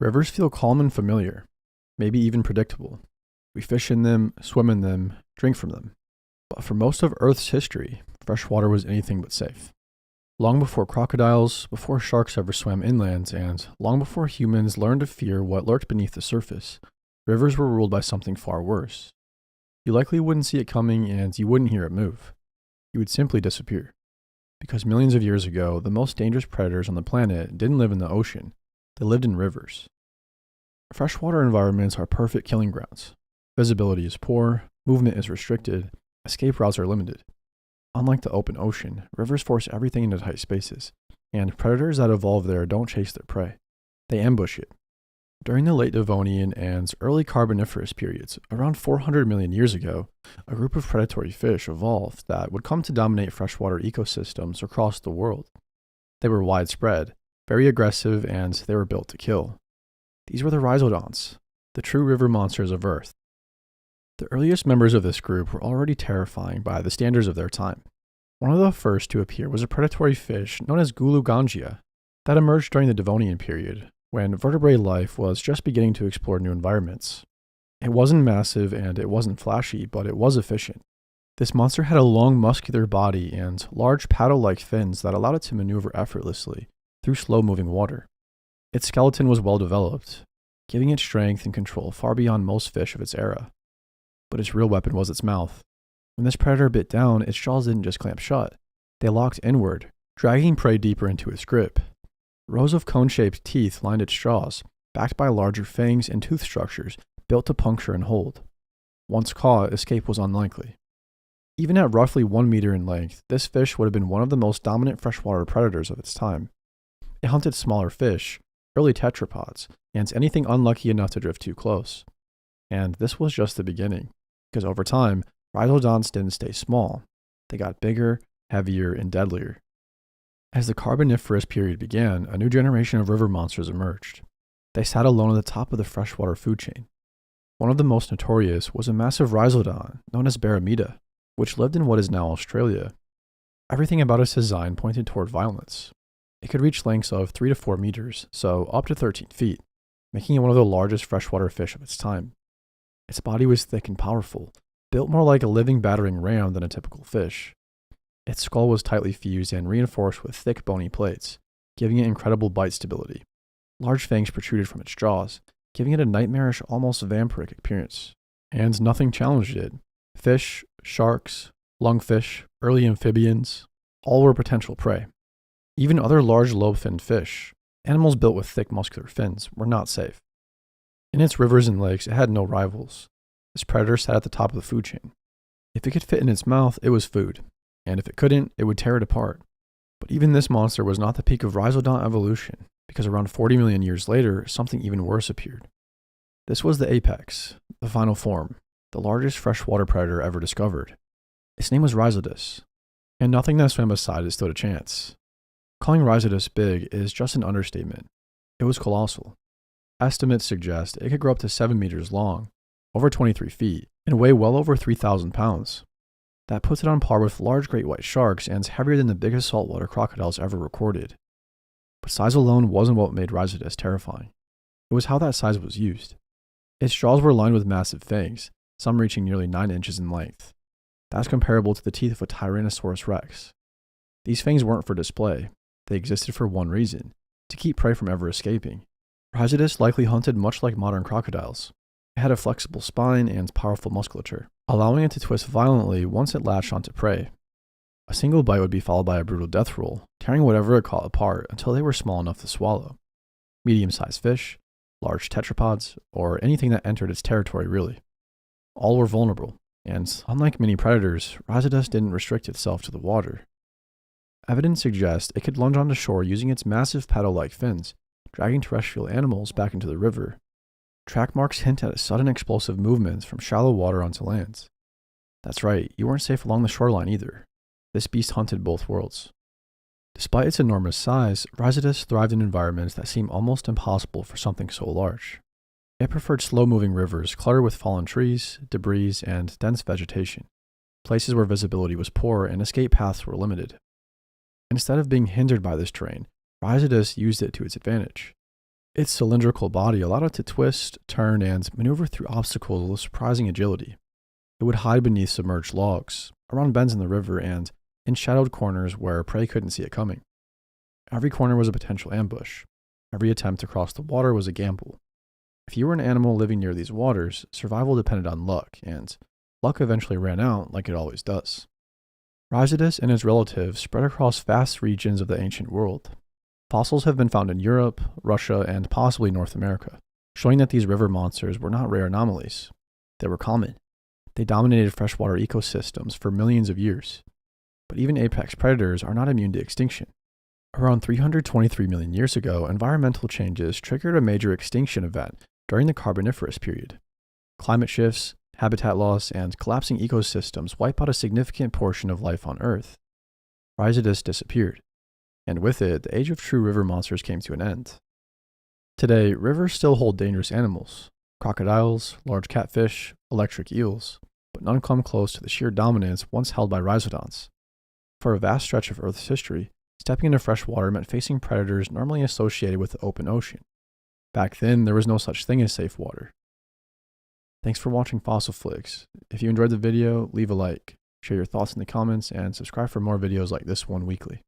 Rivers feel calm and familiar, maybe even predictable. We fish in them, swim in them, drink from them. But for most of Earth's history, freshwater was anything but safe. Long before crocodiles, before sharks ever swam inland, and long before humans learned to fear what lurked beneath the surface, rivers were ruled by something far worse. You likely wouldn't see it coming and you wouldn't hear it move. You would simply disappear. Because millions of years ago, the most dangerous predators on the planet didn't live in the ocean, they lived in rivers. Freshwater environments are perfect killing grounds. Visibility is poor, movement is restricted, escape routes are limited. Unlike the open ocean, rivers force everything into tight spaces, and predators that evolve there don't chase their prey. They ambush it. During the late Devonian and early Carboniferous periods, around 400 million years ago, a group of predatory fish evolved that would come to dominate freshwater ecosystems across the world. They were widespread, very aggressive, and they were built to kill. These were the rhizodonts, the true river monsters of Earth. The earliest members of this group were already terrifying by the standards of their time. One of the first to appear was a predatory fish known as Gulugangia that emerged during the Devonian period, when vertebrate life was just beginning to explore new environments. It wasn't massive and it wasn't flashy, but it was efficient. This monster had a long muscular body and large paddle-like fins that allowed it to maneuver effortlessly through slow-moving water. Its skeleton was well developed, giving it strength and control far beyond most fish of its era. But its real weapon was its mouth. When this predator bit down, its jaws didn't just clamp shut. They locked inward, dragging prey deeper into its grip. Rows of cone-shaped teeth lined its jaws, backed by larger fangs and tooth structures built to puncture and hold. Once caught, escape was unlikely. Even at roughly 1 meter in length, this fish would have been one of the most dominant freshwater predators of its time. It hunted smaller fish, early tetrapods, and anything unlucky enough to drift too close. And this was just the beginning, because over time, rhizodonts didn't stay small. They got bigger, heavier, and deadlier. As the Carboniferous period began, a new generation of river monsters emerged. They sat alone at the top of the freshwater food chain. One of the most notorious was a massive rhizodont known as Baramida, which lived in what is now Australia. Everything about its design pointed toward violence. It could reach lengths of 3 to 4 meters, so up to 13 feet, making it one of the largest freshwater fish of its time. Its body was thick and powerful, built more like a living battering ram than a typical fish. Its skull was tightly fused and reinforced with thick bony plates, giving it incredible bite stability. Large fangs protruded from its jaws, giving it a nightmarish, almost vampiric appearance. And nothing challenged it. Fish, sharks, lungfish, early amphibians, all were potential prey. Even other large lobe-finned fish, animals built with thick muscular fins, were not safe. In its rivers and lakes, it had no rivals. This predator sat at the top of the food chain. If it could fit in its mouth, it was food, and if it couldn't, it would tear it apart. But even this monster was not the peak of rhizodont evolution, because around 40 million years later, something even worse appeared. This was the apex, the final form, the largest freshwater predator ever discovered. Its name was Rhizodus, and nothing that swam beside it stood a chance. Calling Rhizodus big is just an understatement. It was colossal. Estimates suggest it could grow up to 7 meters long, over 23 feet, and weigh well over 3,000 pounds. That puts it on par with large great white sharks and heavier than the biggest saltwater crocodiles ever recorded. But size alone wasn't what made Rhizodus terrifying. It was how that size was used. Its jaws were lined with massive fangs, some reaching nearly 9 inches in length. That's comparable to the teeth of a Tyrannosaurus rex. These fangs weren't for display. They existed for one reason: to keep prey from ever escaping. Rhizodus likely hunted much like modern crocodiles. It had a flexible spine and powerful musculature, allowing it to twist violently once it latched onto prey. A single bite would be followed by a brutal death roll, tearing whatever it caught apart until they were small enough to swallow. Medium-sized fish, large tetrapods, or anything that entered its territory really. All were vulnerable, and unlike many predators, Rhizodus didn't restrict itself to the water. Evidence suggests it could lunge onto shore using its massive paddle-like fins, dragging terrestrial animals back into the river. Track marks hint at sudden explosive movements from shallow water onto land. That's right, you weren't safe along the shoreline either. This beast hunted both worlds. Despite its enormous size, Rhizodus thrived in environments that seem almost impossible for something so large. It preferred slow-moving rivers cluttered with fallen trees, debris, and dense vegetation, places where visibility was poor and escape paths were limited. Instead of being hindered by this terrain, Rhizodus used it to its advantage. Its cylindrical body allowed it to twist, turn, and maneuver through obstacles with surprising agility. It would hide beneath submerged logs, around bends in the river, and in shadowed corners where prey couldn't see it coming. Every corner was a potential ambush. Every attempt to cross the water was a gamble. If you were an animal living near these waters, survival depended on luck, and luck eventually ran out like it always does. Rhizodus and its relatives spread across vast regions of the ancient world. Fossils have been found in Europe, Russia, and possibly North America, showing that these river monsters were not rare anomalies. They were common. They dominated freshwater ecosystems for millions of years. But even apex predators are not immune to extinction. Around 323 million years ago, environmental changes triggered a major extinction event during the Carboniferous period. Climate shifts, habitat loss, and collapsing ecosystems wipe out a significant portion of life on Earth. Rhizodus disappeared, and with it, the age of true river monsters came to an end. Today, rivers still hold dangerous animals: crocodiles, large catfish, electric eels, but none come close to the sheer dominance once held by rhizodonts. For a vast stretch of Earth's history, stepping into fresh water meant facing predators normally associated with the open ocean. Back then, there was no such thing as safe water. Thanks for watching Fossil Flicks. If you enjoyed the video, leave a like, share your thoughts in the comments, and subscribe for more videos like this one weekly.